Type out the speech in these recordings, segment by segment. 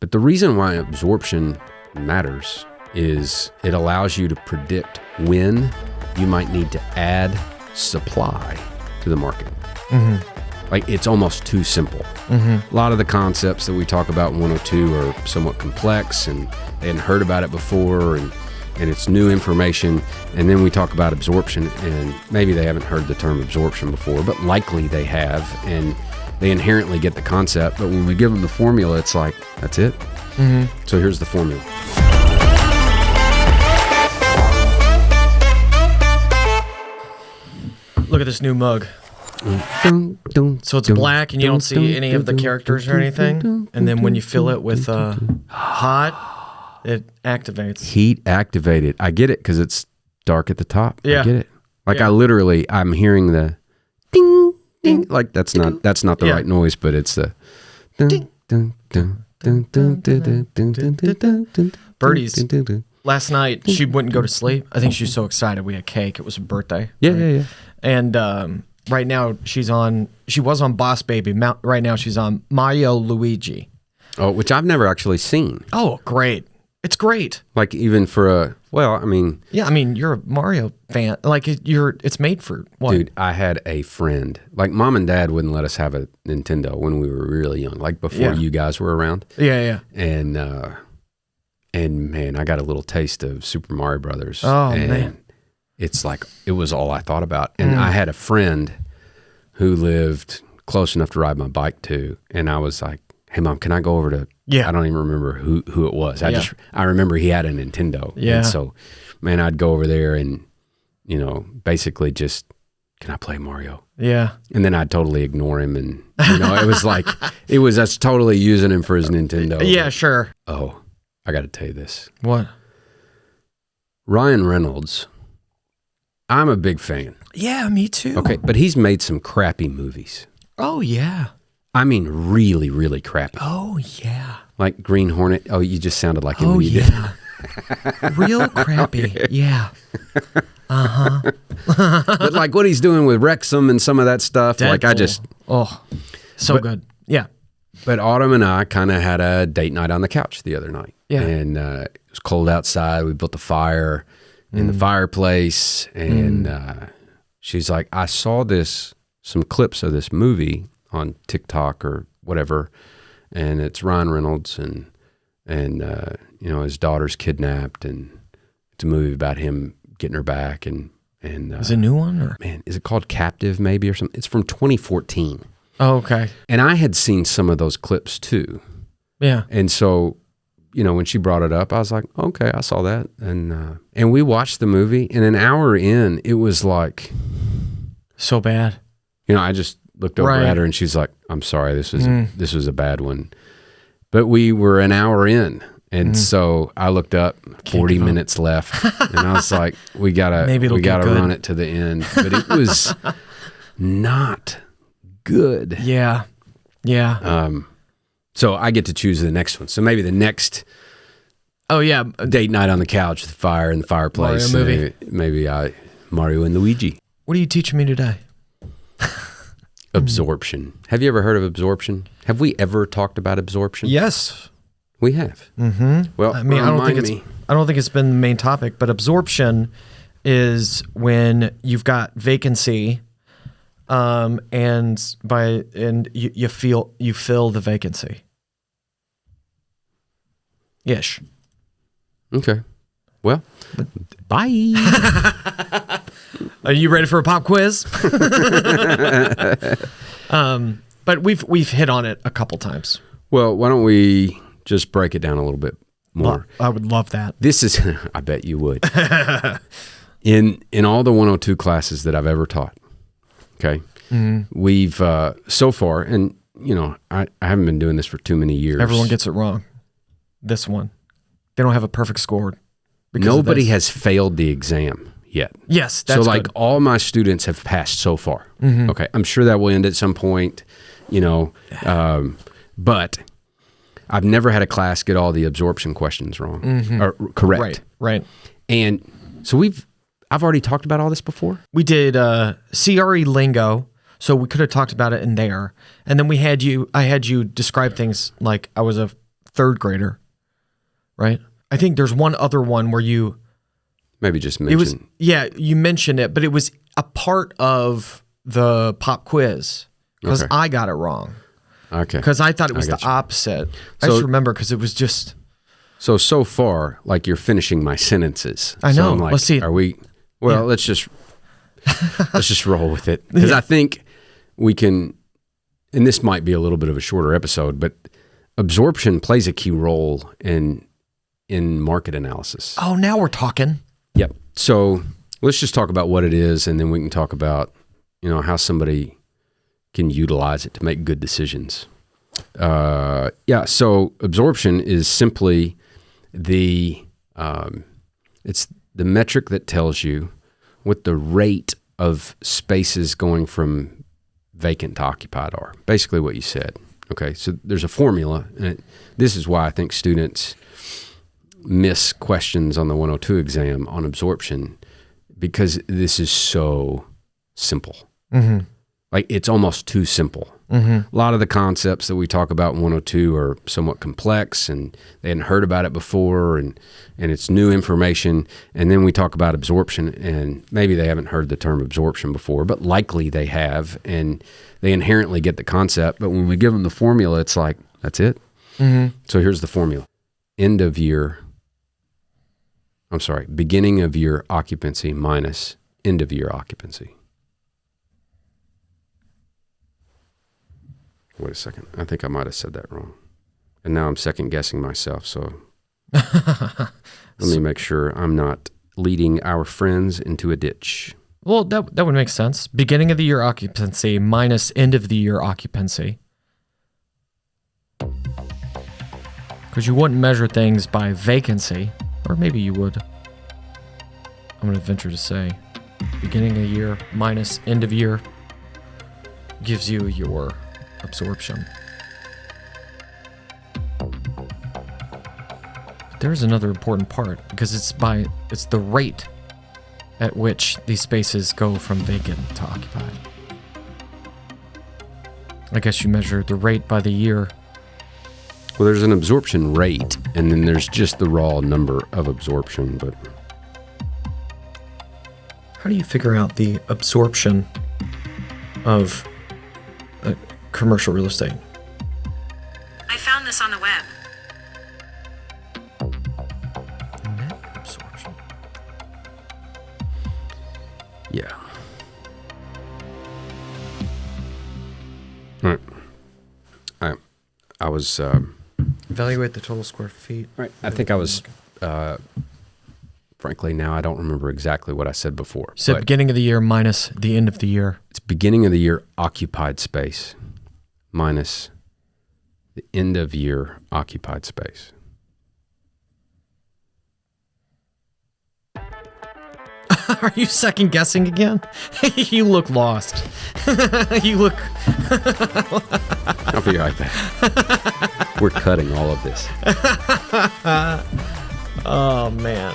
But the reason why absorption matters is it allows you to predict when you might need to add supply to the market. Like, it's almost too simple. A lot of the concepts that we talk about in 102 are somewhat complex, and they hadn't heard about it before, and it's new information. And then we talk about absorption, and maybe they haven't heard the term absorption before, but likely they have, and they inherently get the concept. But when we give them the formula, it's like, that's it. So here's the formula. Look at this new mug. So it's black and you don't see any of the characters or anything. And then when you fill it with hot, it activates. Heat activated. I get it because it's dark at the top. Yeah. I get it. Like, I'm hearing the ding, ding. Like, that's not the right noise, but it's the ding, ding, ding, ding, ding, ding, ding, ding, ding. Birdie's. Last night, she wouldn't go to sleep. I think she was so excited. We had cake. It was her birthday. Yeah, right? yeah. And right now, she was on Boss Baby. Right now, she's on Mario Luigi. Oh, which I've never actually seen. Oh, great. It's great. Like, even for yeah, I mean, you're a Mario fan. Like, it's made for what? Dude, I had a friend. Like, Mom and Dad wouldn't let us have a Nintendo when we were really young, like before you guys were around. Yeah. And man, I got a little taste of Super Mario Brothers. Oh, and man. It's like, it was all I thought about. And I had a friend who lived close enough to ride my bike to, and I was like, hey, Mom, can I go over to, I don't even remember who it was. I remember he had a Nintendo. Yeah. And so, man, I'd go over there and, basically just, can I play Mario? Yeah. And then I'd totally ignore him. And, it was like, us totally using him for his Nintendo. Yeah, sure. Oh, I got to tell you this. What? Ryan Reynolds, I'm a big fan. Yeah, me too. Okay, but he's made some crappy movies. Oh, yeah. I mean, really, really crappy. Oh, yeah. Like Green Hornet. Oh, you just sounded like him when you did. Real crappy. Yeah. But like what he's doing with Wrexham and some of that stuff, Deadpool. like I just... Oh, good. Yeah. But Autumn and I kind of had a date night on the couch the other night. Yeah. And it was cold outside. We built a fire in the fireplace. And she's like, I saw some clips of this movie on TikTok or whatever. And it's Ryan Reynolds and his daughter's kidnapped. And it's a movie about him getting her back. And is it a new one? Or? Man, is it called Captive maybe or something? It's from 2014. Oh, okay. And I had seen some of those clips too. Yeah. And so, when she brought it up, I was like, okay, I saw that. And we watched the movie, and an hour in, it was like... So bad. I just looked over at her, and she's like, I'm sorry, this was a bad one. But we were an hour in, and so I looked up, 40 minutes left, and I was like, we gotta run it to the end. But it was not good. Yeah. So I get to choose the next one. So maybe the next date night on the couch, the fire in the fireplace. Mario movie. Maybe Mario and Luigi. What are you teaching me today? Absorption. Have you ever heard of absorption? Have we ever talked about absorption? Yes. We have. Mm-hmm. Well, I mean, I don't think it's been the main topic, but absorption is when you've got vacancy, and you fill the vacancy. Ish. Okay. Well, bye. Are you ready for a pop quiz? But we've hit on it a couple times. Well, why don't we just break it down a little bit more? I would love that. This is, I bet you would. In all the 102 classes that I've ever taught, okay, we've so far, and I haven't been doing this for too many years. Everyone gets it wrong. This one, they don't have a perfect score. Nobody has failed the exam yet. Yes, that's so. Like good. all my students have passed so far. Okay, I'm sure that will end at some point. But I've never had a class get all the absorption questions wrong or correct. Right. And so I've already talked about all this before. We did CRE lingo, so we could have talked about it in there. And then I had you describe things like I was a third grader, right? I think there's one other one where you maybe just mention. You mentioned it, but it was a part of the pop quiz because I got it wrong. Okay. Because I thought it was the opposite. I just remember because it was just. So far, like you're finishing my sentences. I know. So I'm like, let's see. Are we? Well, let's just roll with it because I think we can. And this might be a little bit of a shorter episode, but absorption plays a key role in market analysis. Oh, now we're talking. Yep. So let's just talk about what it is, and then we can talk about, how somebody can utilize it to make good decisions. So absorption is simply it's the metric that tells you what the rate of spaces going from vacant to occupied are. Basically what you said. Okay, so there's a formula, and this is why I think students miss questions on the 102 exam on absorption, because this is so simple. Mm-hmm. Like, it's almost too simple. Mm-hmm. A lot of the concepts that we talk about in 102 are somewhat complex, and they hadn't heard about it before, and it's new information. And then we talk about absorption, and maybe they haven't heard the term absorption before, but likely they have, and they inherently get the concept. But when we give them the formula, it's like, that's it. Mm-hmm. So here's the formula. Beginning of year occupancy minus end of year occupancy. Wait a second. I think I might have said that wrong. And now I'm second guessing myself. So let me make sure I'm not leading our friends into a ditch. Well, that would make sense. Beginning of the year occupancy minus end of the year occupancy. Because you wouldn't measure things by vacancy, or maybe you would. I'm going to venture to say beginning of the year minus end of year gives you your absorption. But there's another important part, because it's the rate at which these spaces go from vacant to occupied. I guess you measure the rate by the year. Well, there's an absorption rate, and then there's just the raw number of absorption. But how do you figure out the absorption of commercial real estate? I found this on the web. Net absorption. yeah. All right. I was... Evaluate the total square feet. Right. I think I was... frankly, now I don't remember exactly what I said before. You said beginning of the year minus the end of the year. It's beginning of the year occupied space minus the end of year occupied space. Are you second guessing again? You look lost. You look... I'll be right back. We're cutting all of this. Oh, man.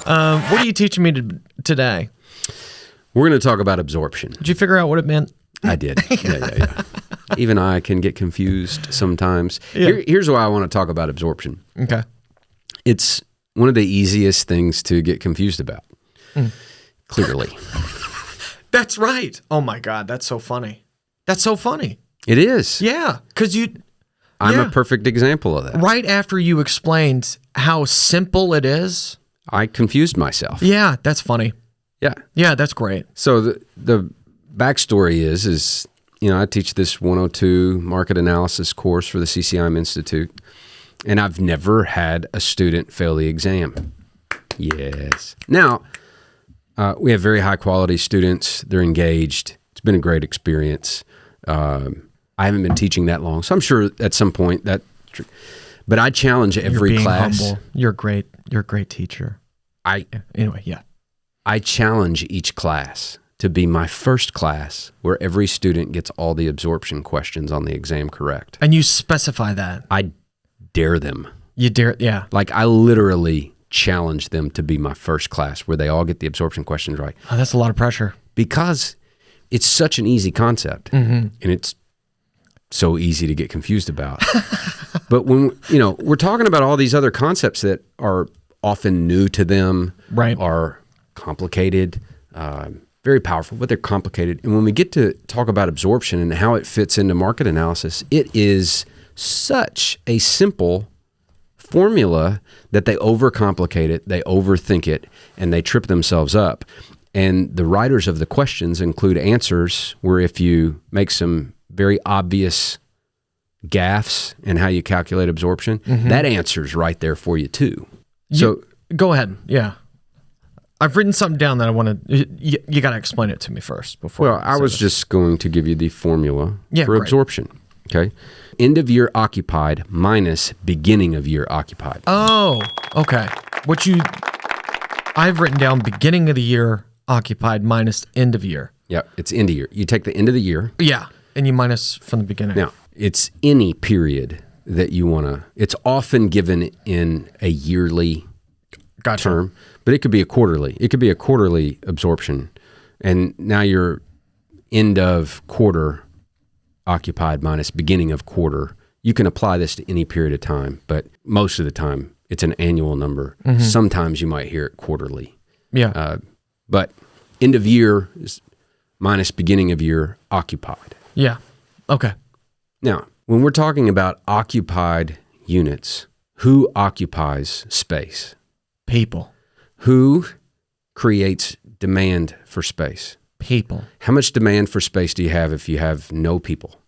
What are you teaching me today? We're going to talk about absorption. Did you figure out what it meant? I did. Yeah. Even I can get confused sometimes. Yeah. Here's why I want to talk about absorption. Okay. It's one of the easiest things to get confused about. Clearly. That's right. Oh my God, that's so funny. That's so funny. It is. Yeah, because I'm a perfect example of that. Right after you explained how simple it is, I confused myself. Yeah, that's funny. Yeah. Yeah, that's great. So the backstory is I teach this 102 market analysis course for the CCIM Institute, and I've never had a student fail the exam. Yes. Now, we have very high quality students. They're engaged. It's been a great experience. I haven't been teaching that long, so I'm sure at some point but I challenge every class. Humble. You're great. You're a great teacher. Anyway, yeah. I challenge each class to be my first class where every student gets all the absorption questions on the exam correct. And you specify that. I dare them. You dare, yeah. Like, I literally challenge them to be my first class where they all get the absorption questions right. Oh, that's a lot of pressure. because it's such an easy concept and it's so easy to get confused about. But when, we're talking about all these other concepts that are often new to them, right, are complicated, very powerful, but they're complicated. And when we get to talk about absorption and how it fits into market analysis, it is such a simple formula that they overcomplicate it, they overthink it, and they trip themselves up. And the writers of the questions include answers where if you make some very obvious gaffes in how you calculate absorption, that answer's right there for you too. So go ahead. Yeah. I've written something down that I want to, you got to explain it to me first before. Well, I was just going to give you the formula for great. absorption. Okay. End of year occupied minus beginning of year occupied. Oh, okay. I've written down beginning of the year occupied minus end of year. Yeah, it's end of year. You take the end of the year. Yeah, and you minus from the beginning. Now, it's any period that you want to, it's often given in a yearly term, but it could be a quarterly. It could be a quarterly absorption. And now you're end of quarter occupied minus beginning of quarter. You can apply this to any period of time, but most of the time it's an annual number. Sometimes you might hear it quarterly. Yeah. But end of year is minus beginning of year occupied. Yeah. Okay. Now, when we're talking about occupied units, who occupies space? People. Who creates demand for space? People. How much demand for space do you have if you have no people?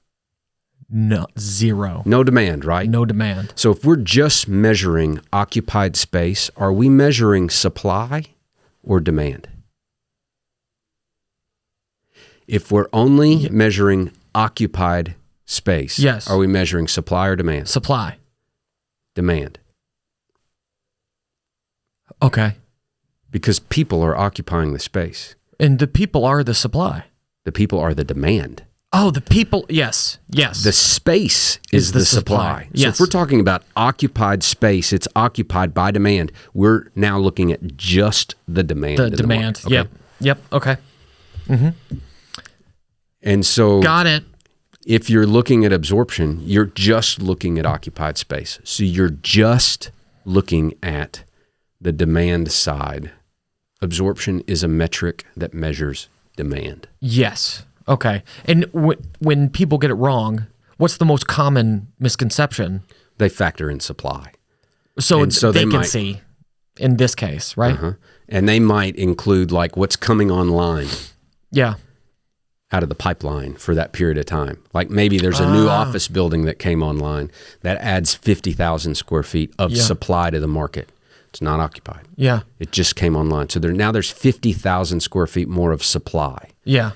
No, zero. No demand, right? No demand. So if we're just measuring occupied space, are we measuring supply or demand? If we're only measuring occupied space, yes, are we measuring supply or demand? Supply. Demand. Okay. Because people are occupying the space. And the people are the supply. The people are the demand. Oh, the people, yes, yes. The space is the supply. So if we're talking about occupied space, it's occupied by demand. We're now looking at just the demand. The demand, okay? Yep, okay. And so got it. If you're looking at absorption, you're just looking at occupied space. So you're just looking at the demand side. Absorption is a metric that measures demand. Yes. Okay. And when people get it wrong, what's the most common misconception? They factor in supply. So vacancy in this case, right? And they might include like what's coming online. Yeah. Out of the pipeline for that period of time. Like maybe there's a new office building that came online that adds 50,000 square feet of supply to the market. It's not occupied. Yeah. It just came online. So there's 50,000 square feet more of supply. Yeah.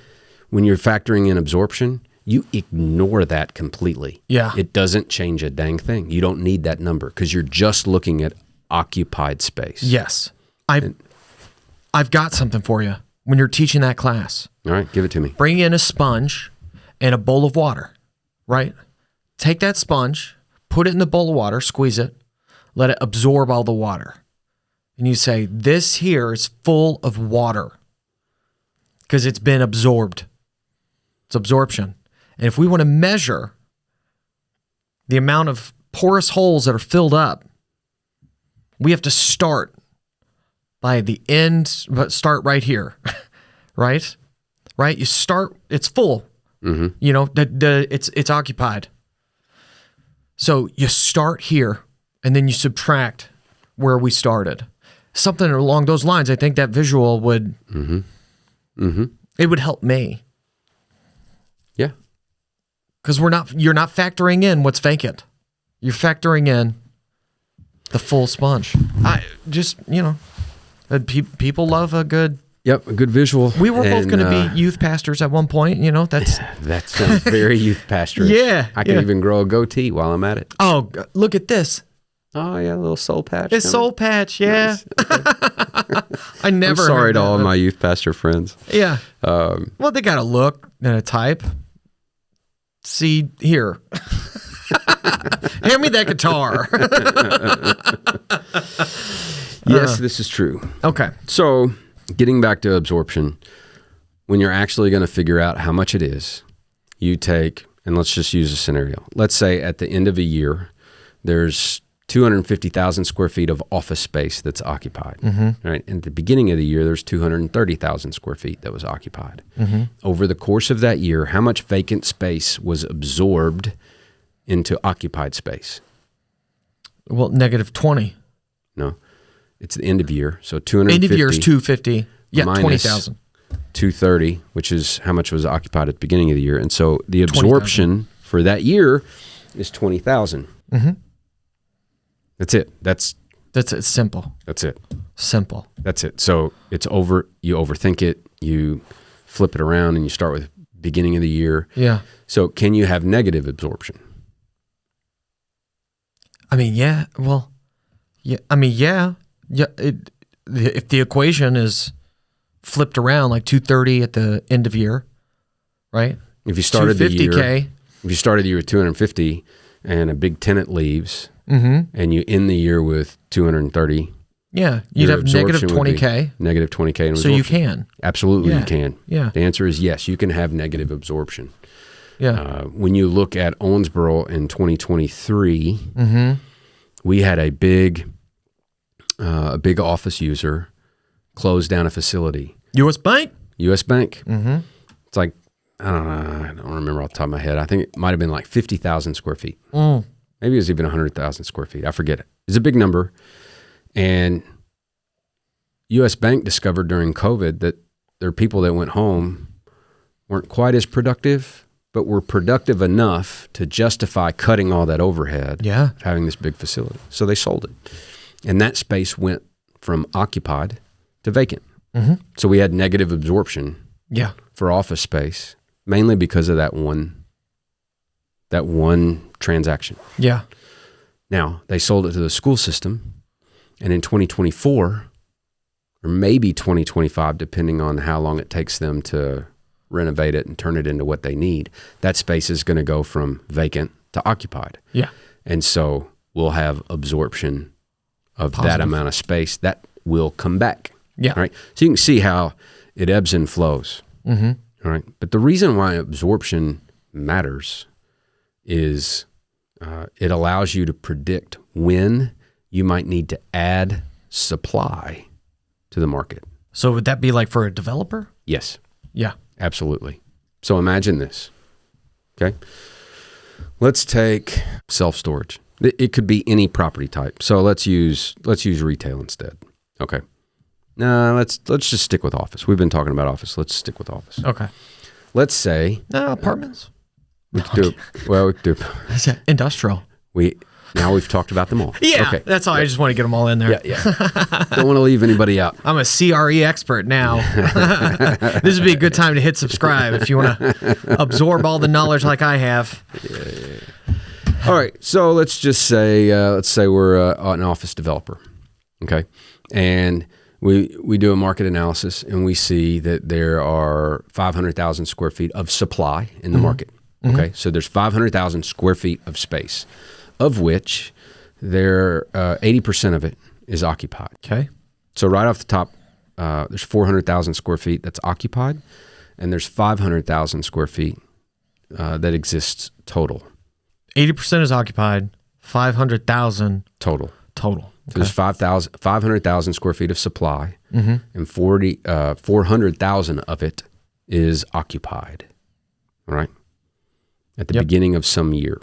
When you're factoring in absorption, you ignore that completely. Yeah. It doesn't change a dang thing. You don't need that number because you're just looking at occupied space. Yes. I've got something for you when you're teaching that class. All right, give it to me. Bring in a sponge and a bowl of water, right? Take that sponge, put it in the bowl of water, squeeze it, let it absorb all the water. And you say, this here is full of water because it's been absorbed. It's absorption. And if we want to measure the amount of porous holes that are filled up, we have to start by the end, but start right here, right? Right? You start, it's full. You know, it's occupied. So you start here and then you subtract where we started. Something along those lines. I think that visual would, it would help me. Yeah. Because you're not factoring in what's vacant. You're factoring in the full sponge. People love a good. Yep, a good visual. We were both going to be youth pastors at one point. You know, that sounds very youth pastorish. Yeah, I can even grow a goatee while I'm at it. Oh, look at this. Oh yeah, a little soul patch. It's soul patch. Yeah. Nice. Okay. I never. I'm sorry heard to that, all but- my youth pastor friends. Yeah. Well, they got a look and a type. See here. Hand me that guitar. Yes, this is true. Okay. So, getting back to absorption, when you're actually going to figure out how much it is, you take, and let's just use a scenario. Let's say at the end of a year, there's 250,000 square feet of office space that's occupied. Right? And at the beginning of the year, there's 230,000 square feet that was occupied. Over the course of that year, how much vacant space was absorbed into occupied space? Well, negative 20. No, it's the end of year. So 250. End of year is 250. Yeah, minus 20,000. 230, which is how much was occupied at the beginning of the year. And so the absorption for that year is 20,000. That's it. That's it. Simple. That's it. Simple. That's it. So it's over. You overthink it. You flip it around and you start with beginning of the year. Yeah. So can you have negative absorption? I mean, yeah. Well, yeah. I mean, yeah. Yeah. If the equation is flipped around like 230 at the end of year, right? If you started the year, 250K. If you started the year with 250 and a big tenant leaves, and you end the year with 230, yeah, you'd have negative 20K. Negative 20K in absorption. So you can. Absolutely, you can. Yeah. The answer is yes, you can have negative absorption. Yeah. When you look at Owensboro in 2023, we had a big office user close down a facility. U.S. Bank? U.S. Bank. It's like, I don't remember off the top of my head. I think it might have been like 50,000 square feet. Maybe it was even 100,000 square feet. I forget it. It's a big number. And U.S. Bank discovered during COVID that there are people that went home, weren't quite as productive, but were productive enough to justify cutting all that overhead, having this big facility. So they sold it. And that space went from occupied to vacant. So we had negative absorption for office space, mainly because of that one transaction. Yeah. Now, they sold it to the school system, and in 2024, or maybe 2025, depending on how long it takes them to renovate it and turn it into what they need, that space is going to go from vacant to occupied. Yeah. And so we'll have absorption of that amount of space that will come back. Yeah. All right. So you can see how it ebbs and flows. All right. But the reason why absorption matters is it allows you to predict when you might need to add supply to the market. So would that be like for a developer? Yes. Yeah. Absolutely. So imagine this. Okay. Let's take self-storage. It could be any property type. So let's use retail instead. Okay. No, let's just stick with office. We've been talking about office. Let's stick with office. Okay. Let's say apartments. We could do well. We could do industrial. Now we've talked about them all. Yeah, okay. That's all. I just want to get them all in there. Yeah. Don't want to leave anybody out. I'm a CRE expert now. This would be a good time to hit subscribe if you want to absorb all the knowledge like I have. Yeah. All right. So let's just say we're an office developer. Okay, and we do a market analysis and we see that there are 500,000 square feet of supply in the market. Okay, so there's 500,000 square feet of space, of which 80% of it is occupied. Okay. So right off the top, there's 400,000 square feet that's occupied, and there's 500,000 square feet that exists total. 80% is occupied, 500,000 total. Okay. There's 500,000 square feet of supply, and 400,000 of it is occupied. All right. At the beginning of some year.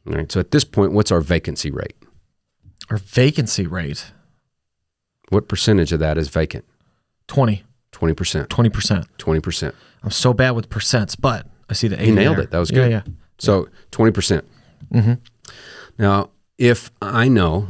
All right. So at this point, what's our vacancy rate? Our vacancy rate. What percentage of that is vacant? 20%. 20%. 20%. 20%. I'm so bad with percents, but I see the 80 You nailed there. it. That was good. Yeah. So 20%. Now, if I know,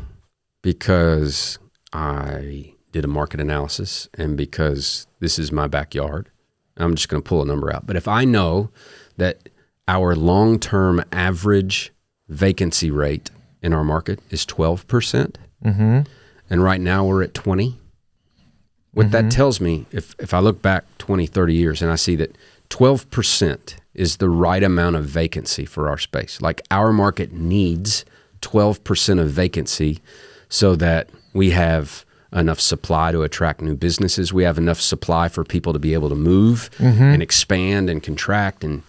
because I did a market analysis and because this is my backyard, I'm just going to pull a number out. But if I know that our long-term average vacancy rate in our market is 12%, and right now we're at 20%, what that tells me, if I look back 20, 30 years and I see that 12% is the right amount of vacancy for our space. Like our market needs 12% of vacancy so that we have enough supply to attract new businesses. We have enough supply for people to be able to move and expand and contract. And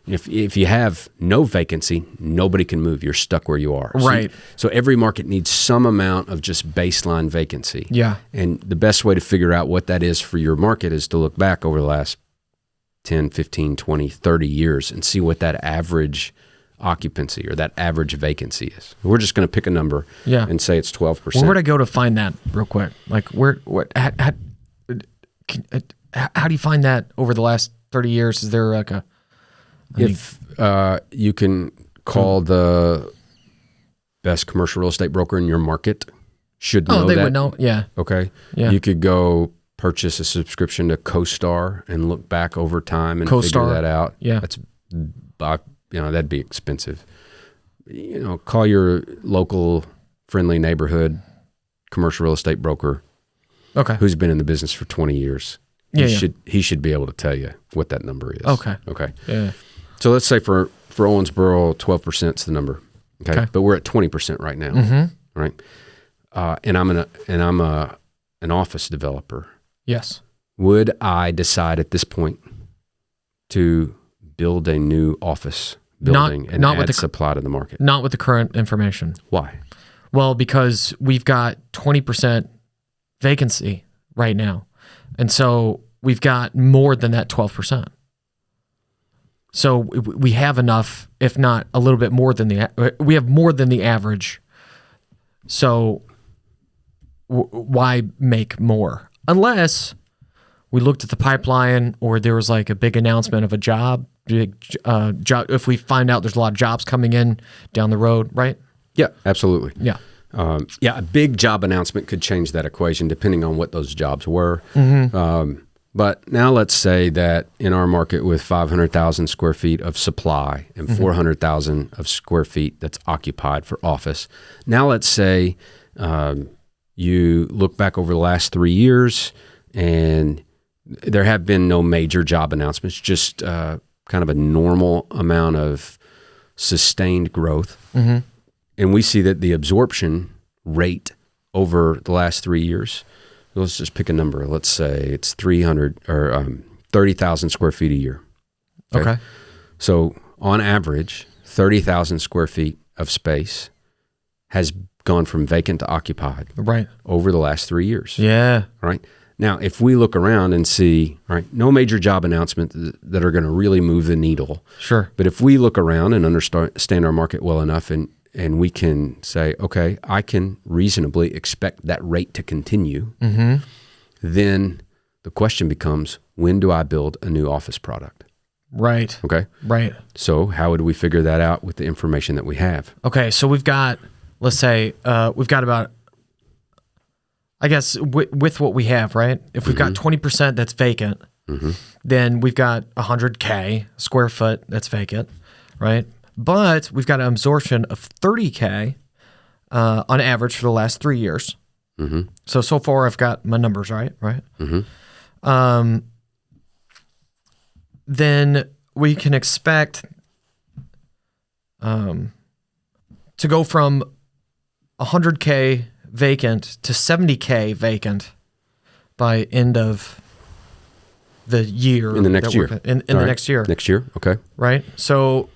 if you have no vacancy, nobody can move. You're stuck where you are. Right. So every market needs some amount of just baseline vacancy. Yeah. And the best way to figure out what that is for your market is to look back over the last 10, 15, 20, 30 years and see what that average occupancy or that average vacancy is. We're just going to pick a number and say it's 12%. Where would I go to find that real quick? Like how do you find that over the last 30 years? Is there like you can call the best commercial real estate broker in your market, should know that. Oh, they would know. Yeah. Okay. Yeah. You could go purchase a subscription to CoStar and look back over time and figure that out. Yeah. That's, that'd be expensive. Call your local friendly neighborhood commercial real estate broker. Okay. Who's been in the business for 20 years. He should be able to tell you what that number is. Okay. Yeah. So let's say for Owensboro, 12% is the number. Okay. But we're at 20% right now. Right. And I'm an office developer. Yes. Would I decide at this point to build a new office building and add supply to the market? Not with the current information. Why? Well, because we've got 20% vacancy right now. And so we've got more than that 12%. So we have enough, if not a little bit more than we have more than the average. So why make more? Unless we looked at the pipeline or there was like a big announcement of a job, if we find out there's a lot of jobs coming in down the road, right? Yeah, absolutely. Yeah. A big job announcement could change that equation depending on what those jobs were. But now let's say that in our market with 500,000 square feet of supply and 400,000 of square feet that's occupied for office. Now let's say you look back over the last 3 years and there have been no major job announcements, just kind of a normal amount of sustained growth. And we see that the absorption rate over the last 3 years, let's just pick a number. Let's say it's 30,000 square feet a year. Okay. So on average, 30,000 square feet of space has gone from vacant to occupied over the last 3 years. Yeah. Right. Now, if we look around and see, no major job announcements that are going to really move the needle. Sure. But if we look around and understand our market well enough and we can say, okay, I can reasonably expect that rate to continue, then the question becomes, when do I build a new office product? Right. Okay. Right. So how would we figure that out with the information that we have? Okay. So we've got, let's say, we've got about, I guess, with what we have, right? If we've got 20% that's vacant, then we've got 100K square foot that's vacant, right? But we've got an absorption of 30K on average for the last 3 years. So far I've got my numbers right? Then we can expect to go from 100K vacant to 70K vacant by end of the year. In the next year. In the next year. Next year, okay. Right? So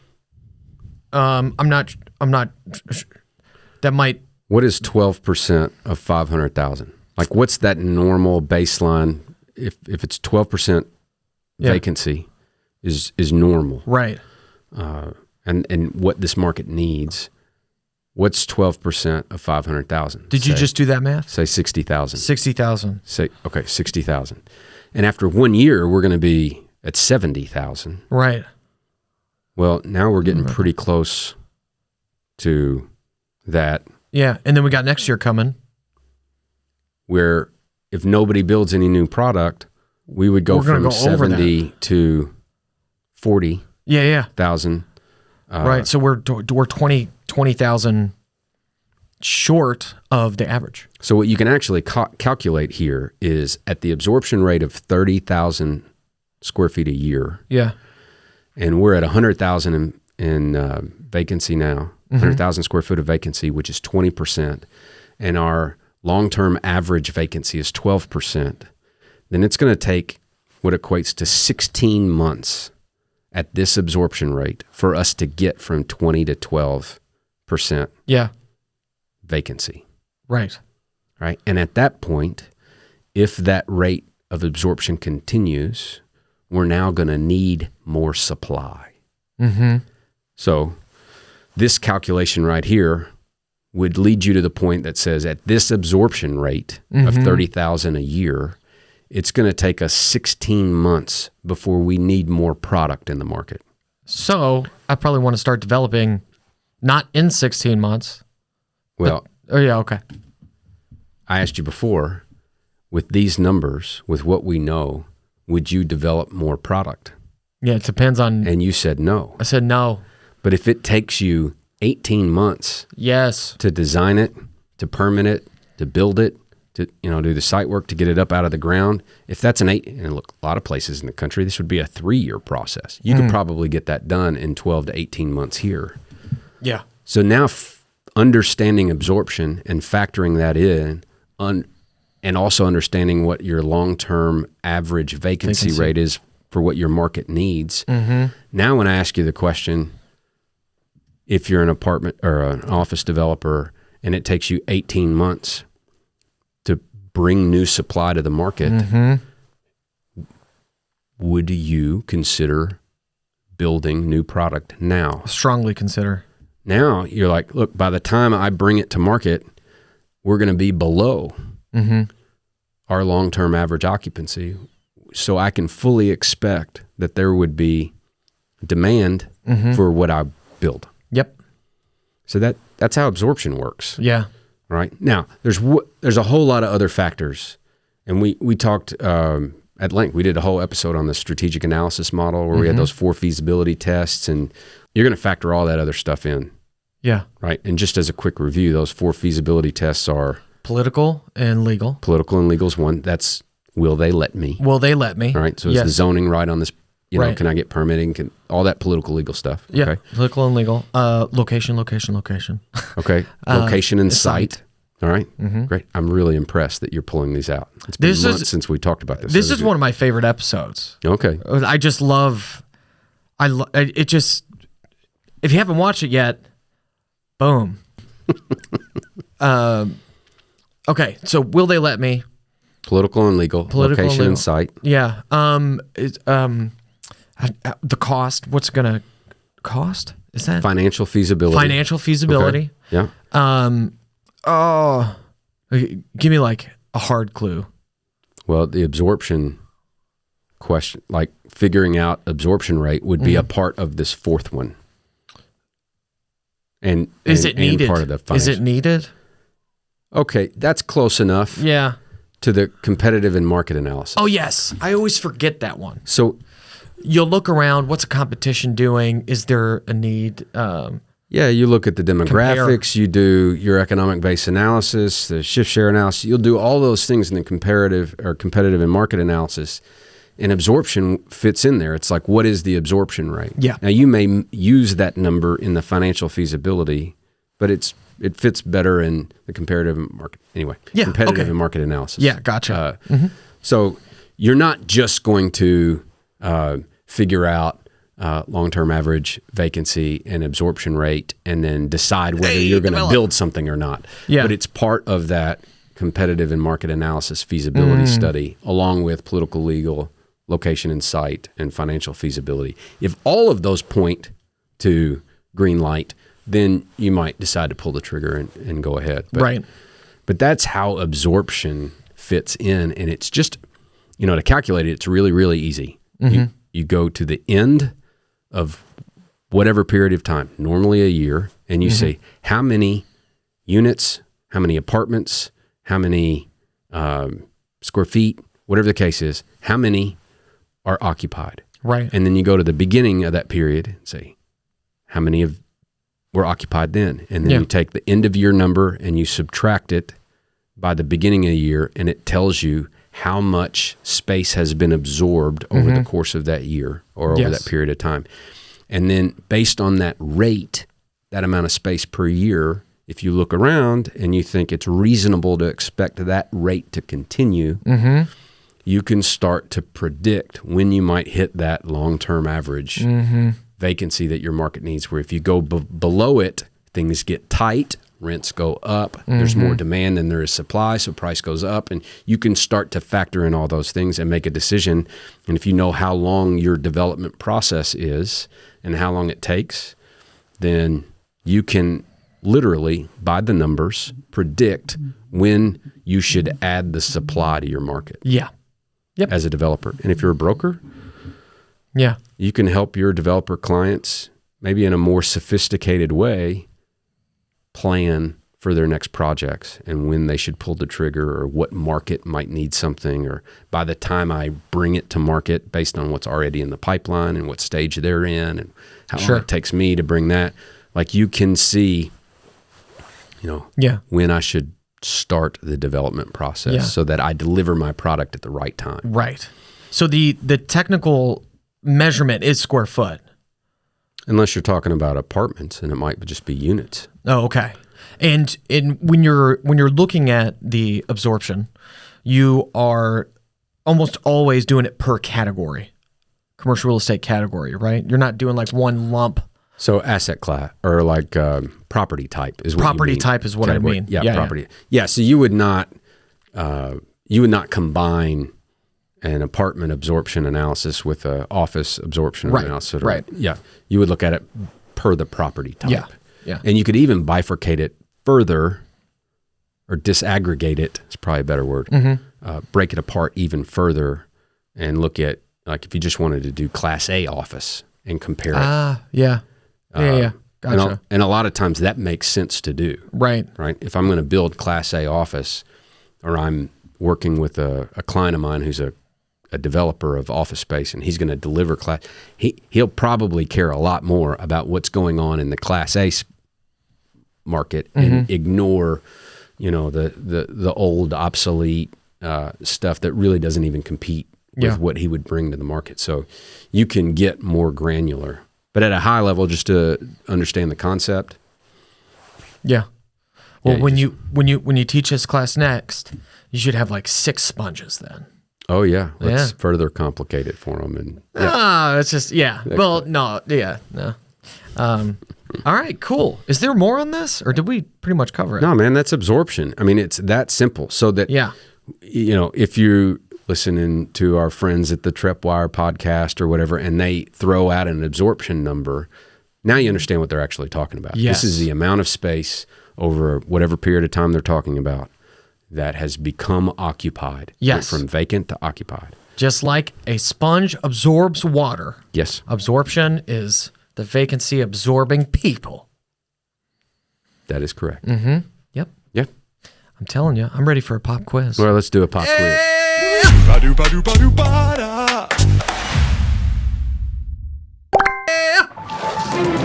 I'm not, that might. What is 12% of 500,000? Like what's that normal baseline? If it's 12% vacancy is normal. Right. And what this market needs, what's 12% of 500,000? Did you just do that math? Say 60,000. 60,000. Say, okay, 60,000. And after 1 year, we're going to be at 70,000. Right. Well, now we're getting pretty close to that. Yeah, and then we got next year coming. Where if nobody builds any new product, we would go from 70 to 40. Yeah. 1,000. Right, so we're 20,000 short of the average. So what you can actually calculate here is at the absorption rate of 30,000 square feet a year. Yeah. And we're at 100,000 in vacancy now, 100,000 square foot of vacancy, which is 20%. And our long-term average vacancy is 12%, then it's going to take what equates to 16 months at this absorption rate for us to get from 20 to 12% vacancy. Right. Right. And at that point, if that rate of absorption continues, we're now going to need more supply. Mm-hmm. So this calculation right here would lead you to the point that says at this absorption rate of 30,000 a year, it's going to take us 16 months before we need more product in the market. So I probably want to start developing not in 16 months. Well, okay. I asked you before, with these numbers, with what we know, would you develop more product? Yeah, it depends on... And you said no. I said no. But if it takes you 18 months to design it, to permit it, to build it, to do the site work, to get it up out of the ground, if that's and look, a lot of places in the country, this would be a 3-year process. You could probably get that done in 12 to 18 months here. Yeah. So now understanding absorption and factoring that in, and also understanding what your long-term average vacancy rate is for what your market needs. Now when I ask you the question, if you're an apartment or an office developer and it takes you 18 months to bring new supply to the market, would you consider building new product now? Strongly consider. Now you're like, look, by the time I bring it to market, we're going to be below our long-term average occupancy. So I can fully expect that there would be demand for what I build. Yep. So that's how absorption works. Yeah. Right. Now, there's a whole lot of other factors. And we talked at length. We did a whole episode on the strategic analysis model where we had those 4 feasibility tests, and you're going to factor all that other stuff in. Yeah. Right. And just as a quick review, those 4 feasibility tests are political and legal. Political and legal is one. That's will they let me? Will they let me? All right. So is the zoning right on this? Right. Can I get permitting? All that political legal stuff. Yeah. Okay. Political and legal. Location. Okay. Location and site. All right. Great. I'm really impressed that you're pulling these out. It's been months since we talked about this. This is one of my favorite episodes. Okay. I just love. It just. If you haven't watched it yet, boom. Okay. So will they let me? Political and legal. Location and site. Yeah. The cost. What's it gonna cost? Is that financial feasibility? Financial feasibility. Okay. Yeah. Give me like a hard clue. Well, the absorption question, like figuring out absorption rate, would be a part of this 4th one. And is it needed? Part of the is it needed? Okay, that's close enough. Yeah. To the competitive and market analysis. Oh yes, I always forget that one. So you'll look around. What's the competition doing? Is there a need? Yeah, you look at the demographics. Compare. You do your economic base analysis, the shift share analysis. You'll do all those things in the comparative or competitive and market analysis. And absorption fits in there. It's like, what is the absorption rate? Yeah. Now you may use that number in the financial feasibility, but it fits better in the comparative and market. Anyway, competitive and market analysis. Yeah, gotcha. So you're not just going to figure out long-term average vacancy and absorption rate and then decide whether you're going to build something or not. Yeah. But it's part of that competitive and market analysis feasibility study, along with political, legal, location and site, and financial feasibility. If all of those point to green light, then you might decide to pull the trigger and go ahead. Right. But that's how absorption fits in. And it's just, to calculate it, it's really, really easy. You go to the end of whatever period of time, normally a year, and you say, how many units, how many apartments, how many square feet, whatever the case is, how many are occupied? Right. And then you go to the beginning of that period and say, how many were occupied then? And then you take the end of year number and you subtract it by the beginning of the year, and it tells you how much space has been absorbed over the course of that year or over that period of time. And then based on that rate, that amount of space per year, if you look around and you think it's reasonable to expect that rate to continue, you can start to predict when you might hit that long-term average vacancy that your market needs, where if you go below it, things get tight, rents go up, there's more demand than there is supply, so price goes up, and you can start to factor in all those things and make a decision. And if you know how long your development process is and how long it takes, then you can literally, by the numbers, predict when you should add the supply to your market. Yeah. Yep. As a developer. And if you're a broker, you can help your developer clients maybe in a more sophisticated way plan for their next projects and when they should pull the trigger or what market might need something, or by the time I bring it to market based on what's already in the pipeline and what stage they're in and how long it takes me to bring that. Like you can see, when I should start the development process so that I deliver my product at the right time. Right. So the technical measurement is square foot. Unless you're talking about apartments, and it might just be units. Oh, okay. And when you're looking at the absorption, you are almost always doing it per category, commercial real estate category, right? You're not doing like one lump. So asset class or like property type is what property you mean. type is what category. I mean. Yeah, property. Yeah. So you would not combine an apartment absorption analysis with an office absorption analysis. Right. Yeah. You would look at it per the property type. Yeah. Yeah. And you could even bifurcate it further or disaggregate it. It's probably a better word. Break it apart even further and look at, like, if you just wanted to do Class A office and compare it. Yeah. Gotcha. And a lot of times that makes sense to do. Right. If I'm going to build Class A office, or I'm working with a client of mine who's a developer of office space, and he's going to deliver class, he'll probably care a lot more about what's going on in the Class A market and ignore, the old obsolete stuff that really doesn't even compete with what he would bring to the market. So you can get more granular, but at a high level, just to understand the concept. Yeah. Well, when you teach this class next, you should have like 6 sponges then. Oh yeah, let's further complicate it for them. And it's just Well, no. All right, cool. Is there more on this, or did we pretty much cover it? No, man, that's absorption. I mean, it's that simple. So that if you're listening to our friends at the Trepwire podcast or whatever, and they throw out an absorption number, now you understand what they're actually talking about. Yes. This is the amount of space over whatever period of time they're talking about that has become occupied. Yes. Went from vacant to occupied. Just like a sponge absorbs water. Yes. Absorption is the vacancy absorbing people. That is correct. Yep. Yep. I'm telling you, I'm ready for a pop quiz. Well, let's do a pop quiz.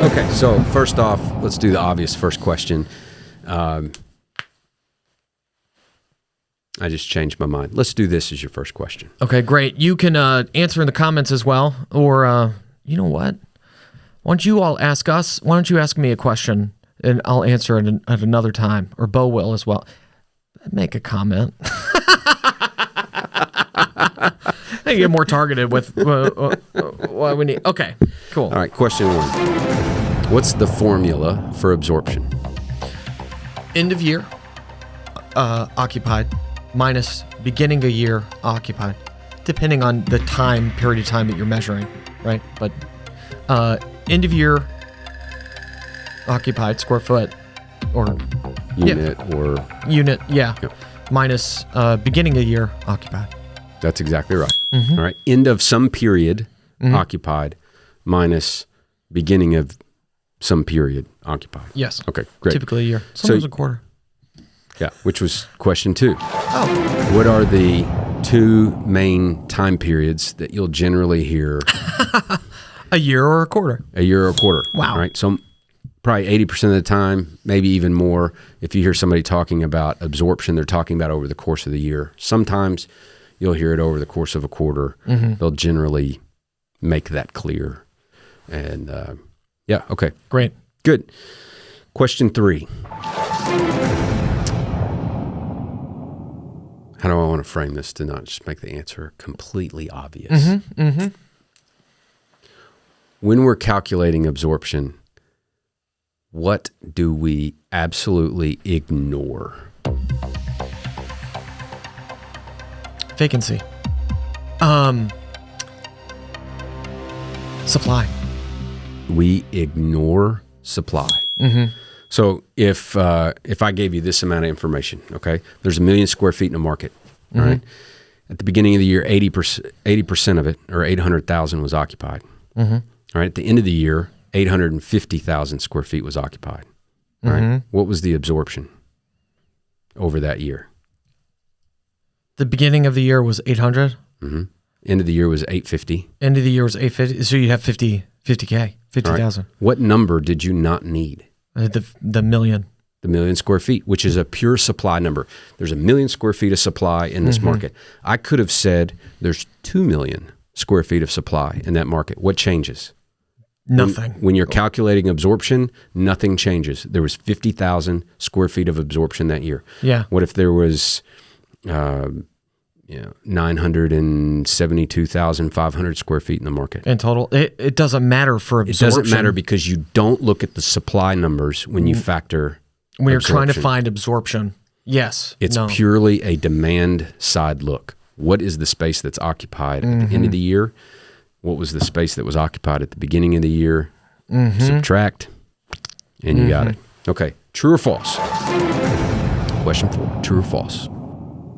Okay, so first off, let's do the obvious first question. I just changed my mind. Let's do this as your first question. Okay, great. You can answer in the comments as well, or you know what? Why don't you all ask us? Why don't you ask me a question, and I'll answer it at another time, or Bo will as well. Make a comment. I get more targeted with what we need. Okay, cool. All right, question 1. What's the formula for absorption? End of year, occupied, minus beginning of year, occupied, depending on the period of time that you're measuring, right? But end of year, occupied, square foot, or unit, Yep. Minus beginning of year, occupied. That's exactly right. All right, end of some period, occupied, minus beginning of some period, occupied. Yes. Okay, great. Typically a year. Sometimes a quarter. Yeah, which was question 2. Oh. What are the 2 main time periods that you'll generally hear? A year or a quarter. A year or a quarter. Wow. All right, so probably 80% of the time, maybe even more, if you hear somebody talking about absorption, they're talking about over the course of the year. Sometimes you'll hear it over the course of a quarter. They'll generally make that clear. And okay. Great. Good. Question 3. How do I want to frame this to not just make the answer completely obvious? When we're calculating absorption, what do we absolutely ignore? Vacancy. Supply. We ignore supply. So if I gave you this amount of information, okay, there's 1 million square feet in a market, all right? At the beginning of the year, 80% of it, or 800,000, was occupied. All right, at the end of the year, 850,000 square feet was occupied. All right, what was the absorption over that year? The beginning of the year was 800. End of the year was 850. End of the year was 850. So you'd have 50K, 50,000. What number did you not need? The million. The 1 million square feet, which is a pure supply number. There's 1 million square feet of supply in this market. I could have said there's 2 million square feet of supply in that market. What changes? Nothing. When you're calculating absorption, nothing changes. There was 50,000 square feet of absorption that year. Yeah. What if there was 972,500 square feet in the market? In total, it doesn't matter for absorption. It doesn't matter because you don't look at the supply numbers when you factor when you're trying to absorption. find absorption. Yes. It's purely a demand side look. What is the space that's occupied at the end of the year? What was the space that was occupied at the beginning of the year? Subtract, and you got it. Okay, true or false? Question 4, true or false?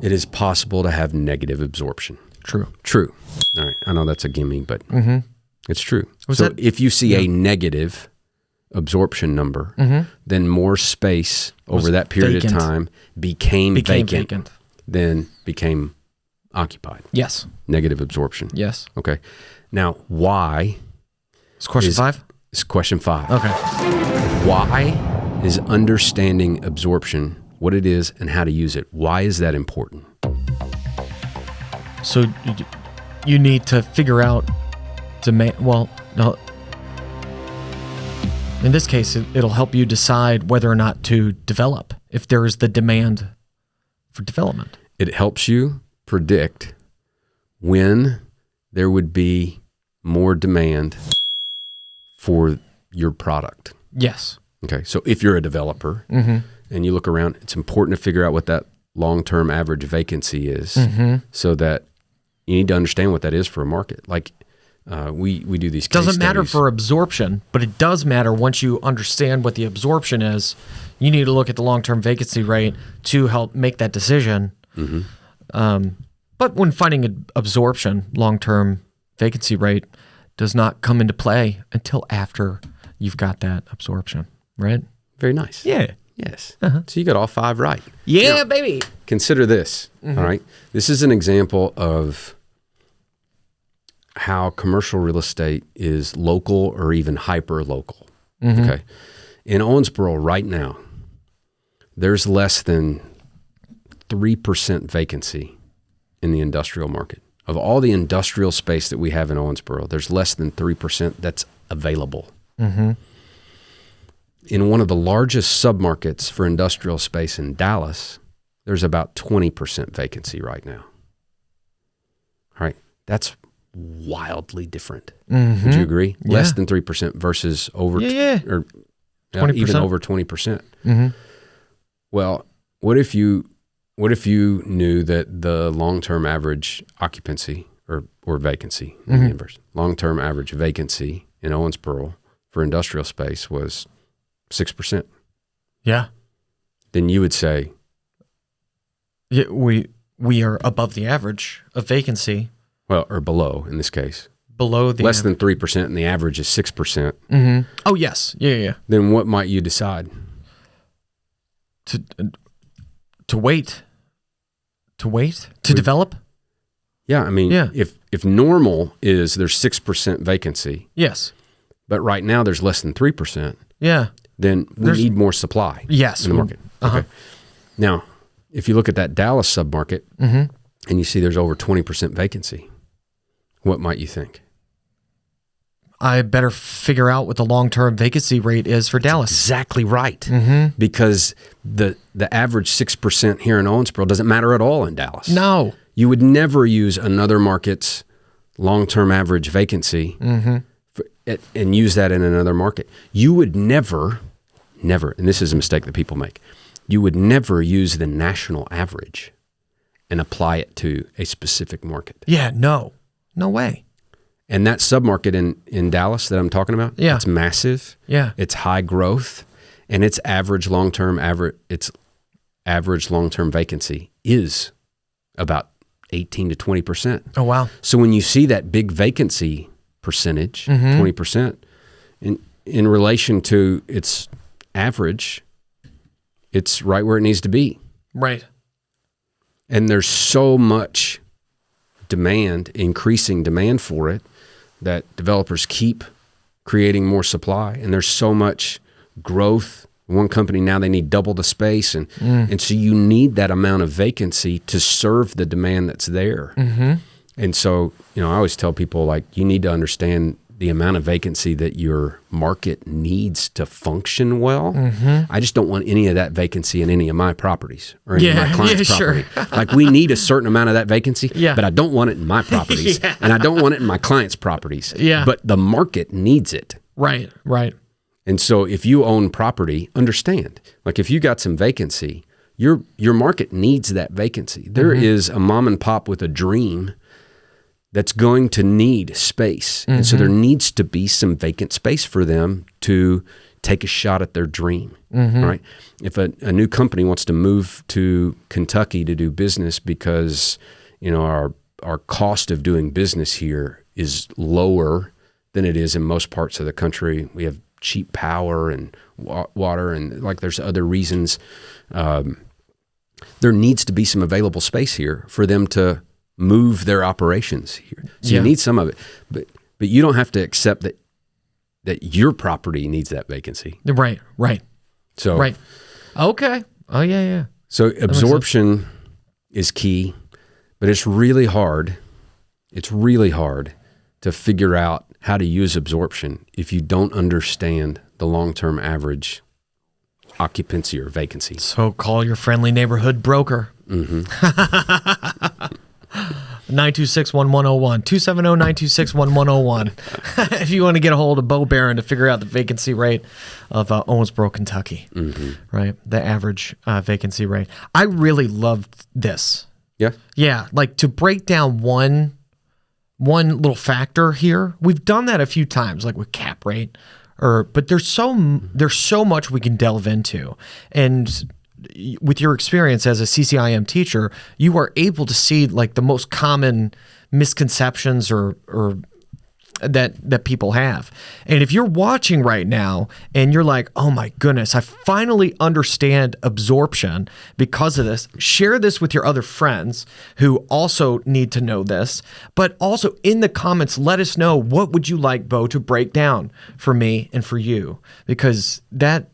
It is possible to have negative absorption. True. True. All right, I know that's a gimme, but it's true. Was if you see a negative absorption number, then more space over that period of time became vacant, then became occupied. Yes. Negative absorption. Yes. Okay. Now, why? It's question 5? It's question 5. Okay. Why is understanding absorption, what it is and how to use it, why is that important? So you need to figure out demand. Well, no. In this case, it'll help you decide whether or not to develop if there is the demand for development. It helps you predict when there would be more demand for your product. Yes. Okay. So if you're a developer and you look around, it's important to figure out what that long-term average vacancy is so that you need to understand what that is for a market. Like we do these case Doesn't matter studies. for absorption, but it does matter once you understand what the absorption is. You need to look at the long-term vacancy rate to help make that decision. But when finding absorption, long-term vacancy rate does not come into play until after you've got that absorption, right? Very nice. Yeah. Yes. So you got all 5 right. Yeah, Now, baby. consider this. All right. This is an example of how commercial real estate is local or even hyper local. Okay. In Owensboro right now, there's less than 3% vacancy in the industrial market. Of all the industrial space that we have in Owensboro, there's less than 3% that's available. In one of the largest submarkets for industrial space in Dallas, there's about 20% vacancy right now. All right. That's wildly different. Would you agree? Yeah. Less than 3% versus over or 20%. even over 20%. Well, what if you knew that the long-term average occupancy or vacancy, in the inverse, long-term average vacancy in Owensboro for industrial space was 6%? Yeah. Then you would say, Yeah, we are above the average of vacancy. well, or below in this case, Below the less than 3%, and the average is 6%. Oh, yes. Yeah. Then what might you decide? To wait. To develop? Yeah, I mean, Yeah. if normal is there's 6% vacancy, Yes. but right now there's less than 3%, Yeah. then we need more supply Yes. in the market. Okay. Now, if you look at that Dallas submarket and you see there's over 20% vacancy, what might you think? I better figure out what the long-term vacancy rate is for Dallas. Exactly right. Because the average 6% here in Owensboro doesn't matter at all in Dallas. No. You would never use another market's long-term average vacancy and use that in another market. You would never, and this is a mistake that people make, you would never use the national average and apply it to a specific market. Yeah, no way. And that submarket in Dallas that I'm talking about, it's massive. Yeah. It's high growth, and its average long-term vacancy is about 18 to 20%. Oh, wow. So when you see that big vacancy percentage, 20%, in relation to its average, it's right where it needs to be. Right. And there's so much demand, increasing demand for it, that developers keep creating more supply. And there's so much growth. One company now, they need double the space. And so you need that amount of vacancy to serve the demand that's there. And so, I always tell people, like, you need to understand the amount of vacancy that your market needs to function well. I just don't want any of that vacancy in any of my properties or any of my clients' property. Like, we need a certain amount of that vacancy, but I don't want it in my properties and I don't want it in my clients' properties. But the market needs it. Right. And so if you own property, understand, like, if you got some vacancy, your market needs that vacancy. There is a mom and pop with a dream that's going to need space. And so there needs to be some vacant space for them to take a shot at their dream, right? If a new company wants to move to Kentucky to do business because, our cost of doing business here is lower than it is in most parts of the country. We have cheap power and water, and like, there's other reasons. There needs to be some available space here for them to move their operations here. So you need some of it, but you don't have to accept that your property needs that vacancy. Right. So Okay. Oh, yeah. So absorption is key, but it's really hard. It's really hard to figure out how to use absorption if you don't understand the long-term average occupancy or vacancy. So call your friendly neighborhood broker. 926-1101, 270-926-1101. If you want to get a hold of Bo Barron to figure out the vacancy rate of Owensboro, Kentucky, right? The average vacancy rate. I really loved this. Yeah, like, to break down one little factor here. We've done that a few times, like with cap rate, but there's so much we can delve into. And with your experience as a CCIM teacher, you are able to see, like, the most common misconceptions or that people have. And if you're watching right now and you're like, oh my goodness, I finally understand absorption because of this, share this with your other friends who also need to know this. But also in the comments, let us know, what would you like Bo to break down for me and for you? Because that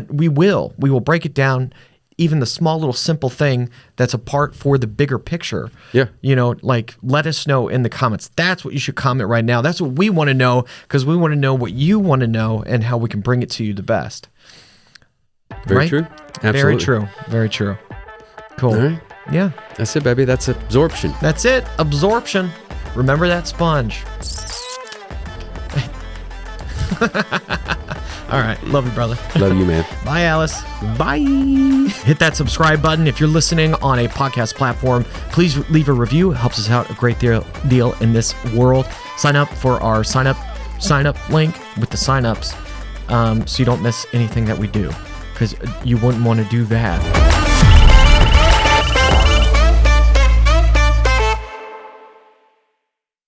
we will break it down, even the small little simple thing that's a part for the bigger picture. Like, let us know in the comments. That's what you should comment right now. That's what we want to know, because we want to know what you want to know and how we can bring it to you the best. Very true. Absolutely. Very true. Cool. All right. Yeah. That's it, baby. That's absorption. That's it. Absorption. Remember that sponge. All right. Love you, brother. Love you, man. Bye, Alice. Bye. Hit that subscribe button. If you're listening on a podcast platform, please leave a review. It helps us out a great deal in this world. Sign up for our sign up link with the signups, so you don't miss anything that we do, because you wouldn't want to do that.